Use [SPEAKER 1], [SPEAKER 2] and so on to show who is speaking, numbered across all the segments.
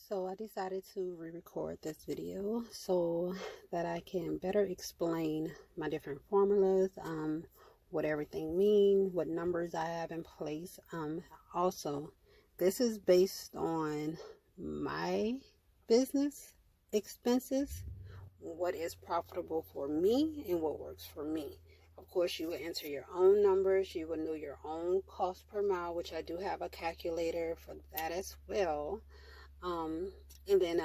[SPEAKER 1] So I decided to re-record this video so that I can better explain my different formulas, what everything means, what numbers I have in place. Also, this is based on my business expenses, what is profitable for me and what works for me. Of course, you will enter your own numbers. You will know your own cost per mile, which I do have a calculator for that as well. And then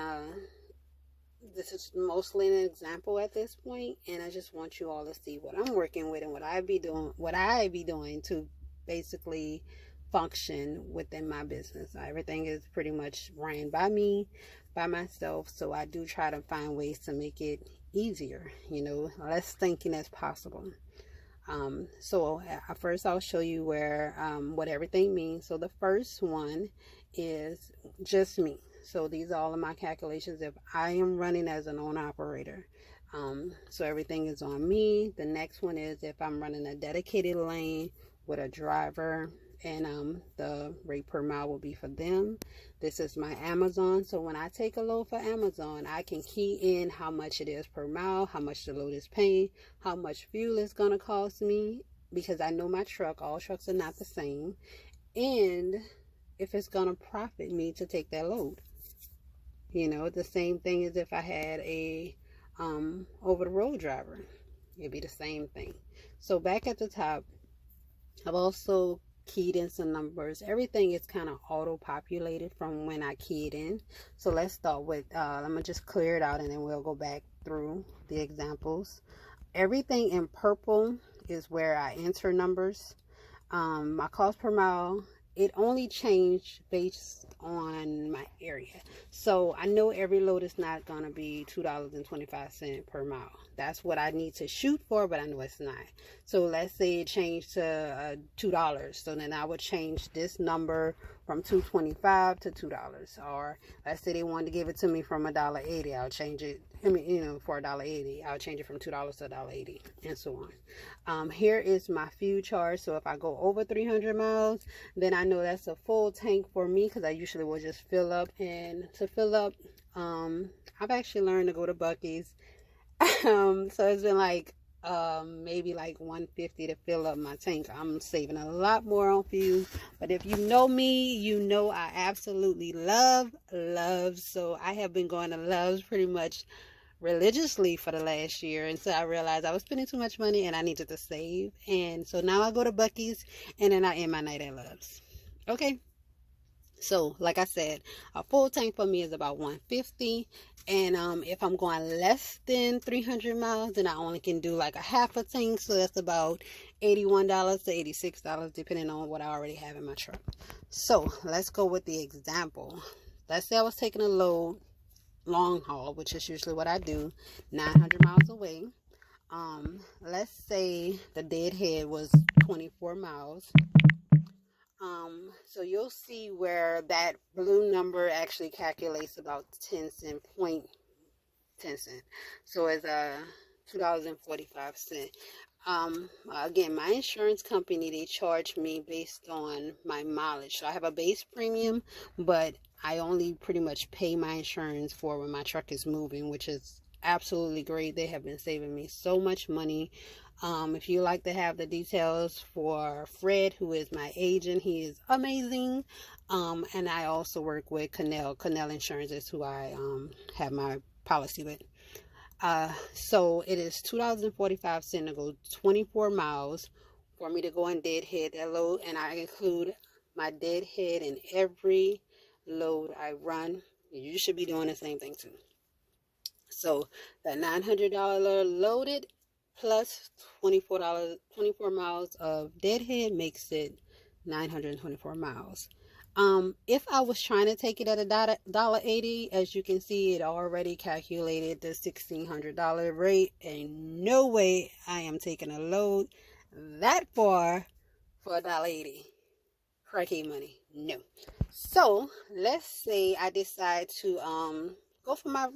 [SPEAKER 1] this is mostly an example at this point, and I just want you all to see what I'm working with and what I be doing to basically function within my business. Everything is pretty much ran by me, by myself, so I do try to find ways to make it easier, less thinking as possible. So first I'll show you where what everything means. So the first one is just me. So these are all of my calculations if I am running as an owner operator. So everything is on me. The next one is if I'm running a dedicated lane with a driver, and the rate per mile will be for them. This is my Amazon. So when I take a load for Amazon, I can key in how much it is per mile, how much the load is paying, how much fuel is going to cost me, because I know my truck, all trucks are not the same, and if it's going to profit me to take that load. The same thing as if I had a over the road driver. It'd be the same thing. So back at the top, I've also keyed in some numbers. Everything is kind of auto populated from when I keyed in. So let's start with I'm gonna just clear it out and then we'll go back through the examples. Everything in purple is where I enter numbers. My cost per mile, it only changed based on my area. So I know every load is not going to be $2.25 per mile. That's what I need to shoot for, but I know it's not. So let's say it changed to $2. So then I would change this number from $2.25 to $2. Or let's say they wanted to give it to me from $1.80. I'll change it. For $1.80, I'll change it from $2 to $1.80, and so on. Here is my fuel charge. So if I go over 300 miles, then I know that's a full tank for me, because I usually will just fill up. And to fill up, I've actually learned to go to Buc-ee's. So it's been like maybe like $1.50 to fill up my tank. I'm saving a lot more on fuel, but if you know me, you know I absolutely love Love's. So I have been going to Love's pretty much religiously for the last year, and so I realized I was spending too much money and I needed to save, and so now I go to Buc-ee's and then I end my night at Love's. Okay, so like I said, a full tank for me is about $1.50, and if I'm going less than 300 miles, then I only can do like a half a tank, so that's about $81 to $86 depending on what I already have in my truck. So let's go with the example. Let's say I was taking a load long haul, which is usually what I do, 900 miles away. Let's say the deadhead was 24 miles. So you'll see where that blue number actually calculates about 10 cent, 10 cent. So it's $2.45. Again, my insurance company, they charge me based on my mileage. So I have a base premium, but I only pretty much pay my insurance for when my truck is moving, which is absolutely great. They have been saving me so much money. If you like to have the details for Fred, who is my agent, he is amazing. And I also work with Connell Insurance, is who I have my policy with. So it is $2.45 to go 24 miles for me to go and deadhead that load, and I include my deadhead in every load I run. You should be doing the same thing too. So that $900 loaded plus $24 miles of deadhead makes it 924 miles. If I was trying to take it at $1.80, as you can see, it already calculated the $1,600 rate, and no way I am taking a load that far for $1.80. Cracky money, no. So let's say I decide to go for my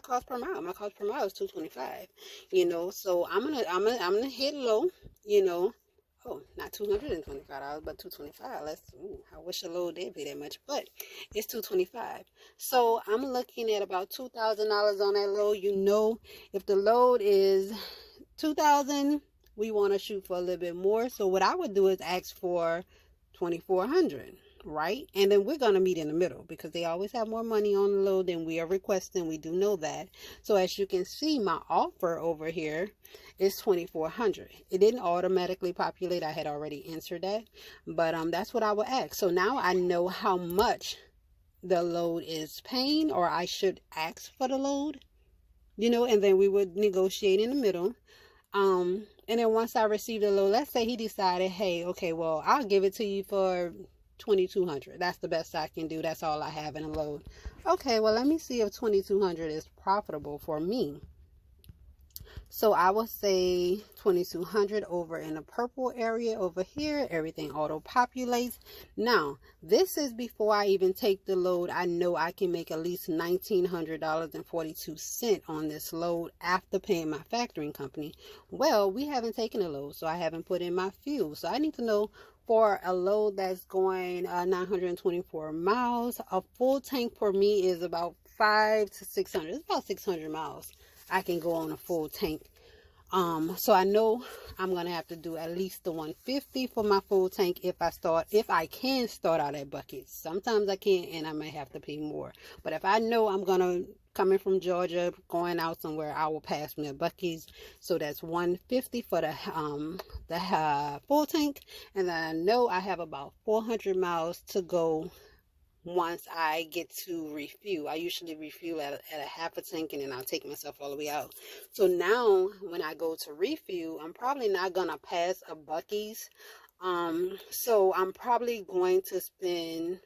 [SPEAKER 1] cost per mile. My cost per mile is $2.25. So I'm gonna hit low. Oh, not $225, but $225. I wish a load did pay that much, but it's $225. So I'm looking at about $2,000 on that load. You know, if the load is 2,000, we want to shoot for a little bit more. So what I would do is ask for 2,400, right? And then we're going to meet in the middle because they always have more money on the load than we are requesting. We do know that. So as you can see, my offer over here is 2,400. It didn't automatically populate. I had already answered that, but that's what I would ask. So now I know how much the load is paying, or I should ask for the load, and then we would negotiate in the middle. And then once I received the load, let's say he decided, hey, okay, well, I'll give it to you for 2,200. That's the best I can do. That's all I have in a load. Okay, well, let me see if 2,200 is profitable for me. So I will say 2,200 over in the purple area over here. Everything auto populates. Now, this is before I even take the load. I know I can make at least $1,900.42 on this load after paying my factoring company. Well, we haven't taken a load, so I haven't put in my fuel. So I need to know, for a load that's going 924 miles, a full tank for me is about 500 to 600. It's about 600 miles. I can go on a full tank. So I know I'm gonna have to do at least the 150 for my full tank if I can start out at buckets. Sometimes I can't, and I may have to pay more. But if I know I'm gonna coming from Georgia, going out somewhere, I will pass me a Buc-ee's. So that's 150 for the full tank, and then I know I have about 400 miles to go. Once I get to refuel, I usually refuel at a half a tank, and then I'll take myself all the way out. So now when I go to refuel, I'm probably not gonna pass a Buc-ee's. So I'm probably going to spend,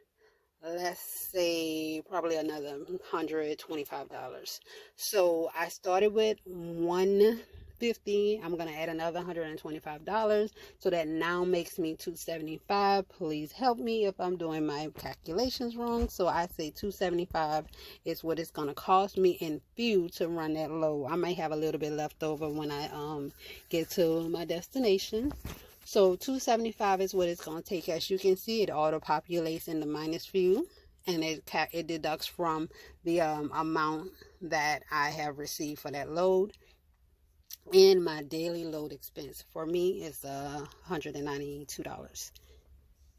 [SPEAKER 1] let's say, probably another $125. So I started with 150. I'm gonna add another $125, so that now makes me $275. Please help me if I'm doing my calculations wrong. So I say $275 is what it's gonna cost me in fuel to run that load. I might have a little bit left over when I get to my destination. So $275 is what it's going to take. As you can see, it auto populates in the minus fuel, and it deducts from the amount that I have received for that load. And my daily load expense for me is $192.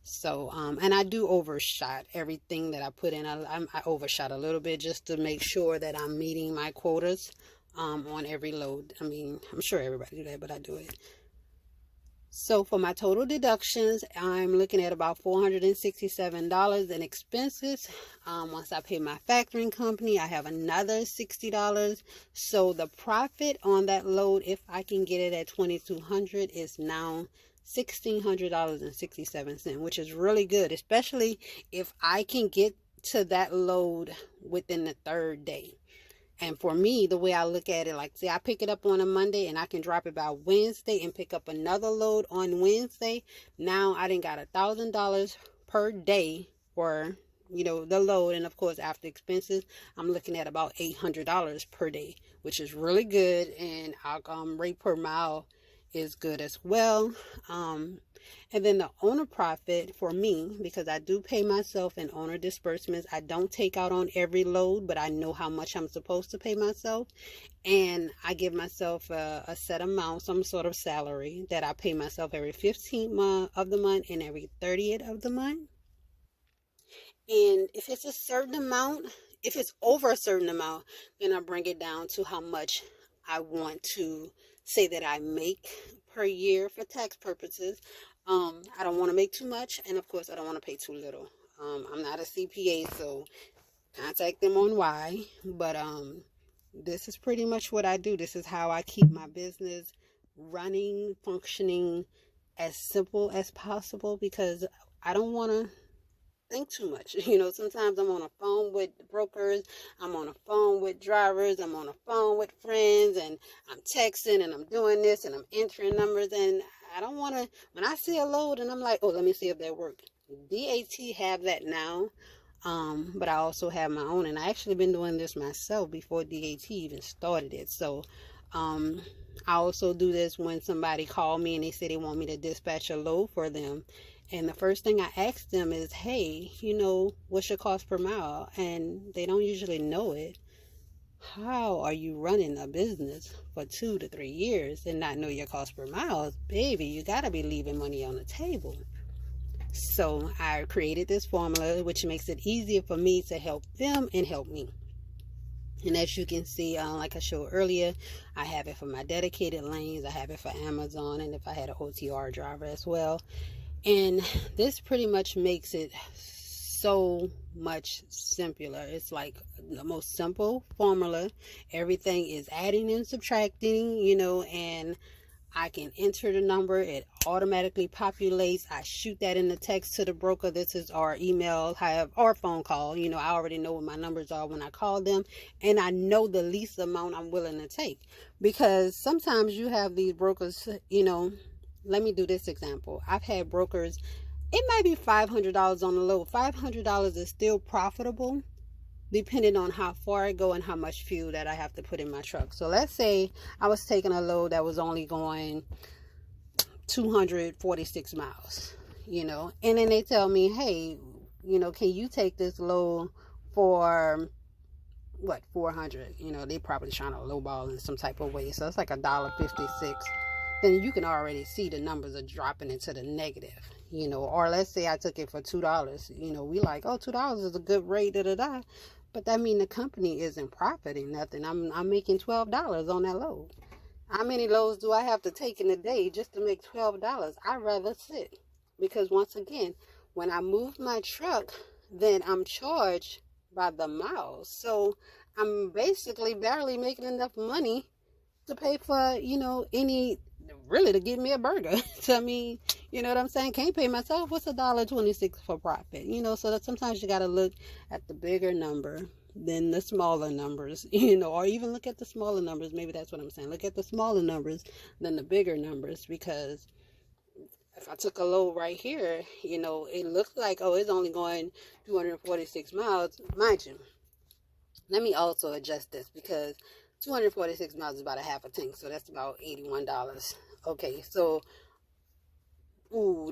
[SPEAKER 1] So and I do overshot everything that I put in. I overshot a little bit just to make sure that I'm meeting my quotas on every load. I mean, I'm sure everybody do that, but I do it. So for my total deductions, I'm looking at about $467 in expenses. Once I pay my factoring company, I have another $60. So the profit on that load, if I can get it at $2,200, is now $1,600.67, which is really good, especially if I can get to that load within the third day. And for me, the way I look at it, like, say I pick it up on a Monday and I can drop it by Wednesday and pick up another load on Wednesday. Now I done got $1,000 per day for, the load. And of course, after expenses, I'm looking at about $800 per day, which is really good. And our rate per mile is good as well. And then the owner profit for me, because I do pay myself in owner disbursements. I don't take out on every load, but I know how much I'm supposed to pay myself. And I give myself a set amount, some sort of salary that I pay myself every 15th of the month and every 30th of the month. And if it's a certain amount, if it's over a certain amount, then I bring it down to how much I want to say that I make per year for tax purposes. I don't want to make too much, and of course I don't want to pay too little. I'm not a CPA, so contact them on why, but this is pretty much what I do. This is how I keep my business running, functioning as simple as possible, because I don't want to think too much. Sometimes I'm on a phone with brokers, I'm on a phone with drivers, I'm on a phone with friends, and I'm texting and I'm doing this and I'm entering numbers, and I don't want to, when I see a load and I'm like, oh, let me see if that works. DAT have that now, but I also have my own, and I actually been doing this myself before DAT even started it. So I also do this when somebody call me and they say they want me to dispatch a load for them. And the first thing I ask them is, hey, what's your cost per mile? And they don't usually know it. How are you running a business for 2 to 3 years and not know your cost per mile? Baby, you got to be leaving money on the table. So I created this formula, which makes it easier for me to help them and help me. And as you can see, like I showed earlier, I have it for my dedicated lanes. I have it for Amazon, and if I had an OTR driver as well. And this pretty much makes it so much simpler. It's like the most simple formula. Everything is adding and subtracting, and I can enter the number. It automatically populates. I shoot that in the text to the broker. This is our email, or phone call. I already know what my numbers are when I call them, and I know the least amount I'm willing to take, because sometimes you have these brokers, let me do this example. I've had brokers, it might be $500 on the load. $500 is still profitable depending on how far I go and how much fuel that I have to put in my truck. So let's say I was taking a load that was only going 246 miles, and then they tell me, hey, can you take this load for what, 400? They probably trying to lowball in some type of way. So it's like $1.56. Then you can already see the numbers are dropping into the negative, or let's say I took it for $2. We like, oh, $2 is a good rate, da-da-da. But that means the company isn't profiting nothing. I'm making $12 on that load. How many loads do I have to take in a day just to make $12? I'd rather sit, because once again, when I move my truck, then I'm charged by the miles. So I'm basically barely making enough money to pay for, really to give me a burger. So, you know what I'm saying? Can't pay myself. What's $1.26 for profit? So that sometimes you got to look at the bigger number than the smaller numbers, or even look at the smaller numbers. Maybe that's what I'm saying. Look at the smaller numbers than the bigger numbers, because if I took a load right here, it looks like, oh, it's only going 246 miles. Mind you, let me also adjust this, because 246 miles is about a half a tank, so that's about $81. Okay, so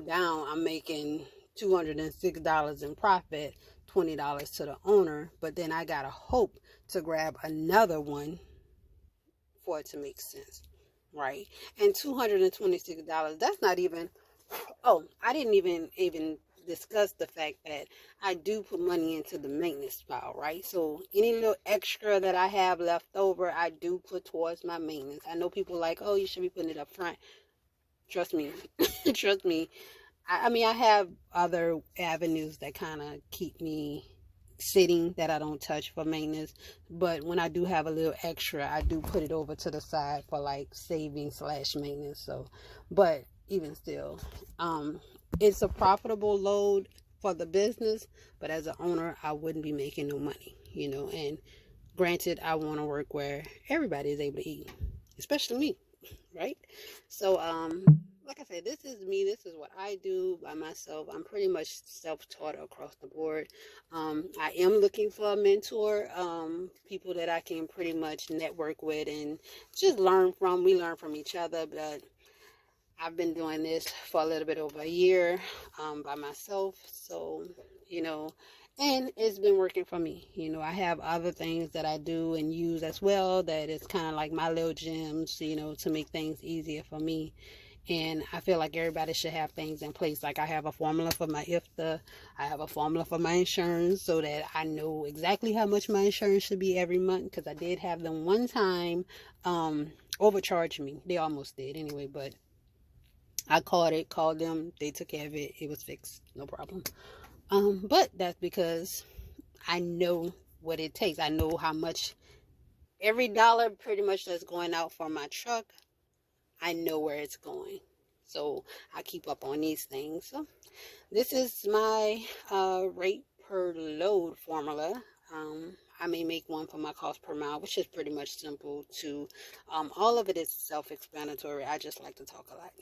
[SPEAKER 1] down I'm making $206 in profit, $20 to the owner, but then I gotta hope to grab another one for it to make sense, right? And $226, that's not even, I didn't even discuss the fact that I do put money into the maintenance pile, right? So any little extra that I have left over, I do put towards my maintenance. I know people like, oh, you should be putting it up front. Trust me. Trust me. I have other avenues that kind of keep me sitting that I don't touch for maintenance, but when I do have a little extra, I do put it over to the side for like saving / maintenance. So, but even still, it's a profitable load for the business, but as an owner, I wouldn't be making no money, and granted, I want to work where everybody is able to eat, especially me, right? So, like I said, this is me. This is what I do by myself. I'm pretty much self-taught across the board. I am looking for a mentor, people that I can pretty much network with and just learn from. We learn from each other, but I've been doing this for a little bit over a year by myself. So, and it's been working for me. I have other things that I do and use as well that is kind of like my little gems, to make things easier for me. And I feel like everybody should have things in place. Like I have a formula for my IFTA. I have a formula for my insurance so that I know exactly how much my insurance should be every month. Because I did have them one time overcharge me. They almost did anyway, but I called them. They took care of it. It was fixed. No problem. But that's because I know what it takes. I know how much every dollar pretty much that's going out for my truck, I know where it's going. So I keep up on these things. So this is my rate per load formula. I may make one for my cost per mile, which is pretty much simple too. All of it is self-explanatory. I just like to talk a lot.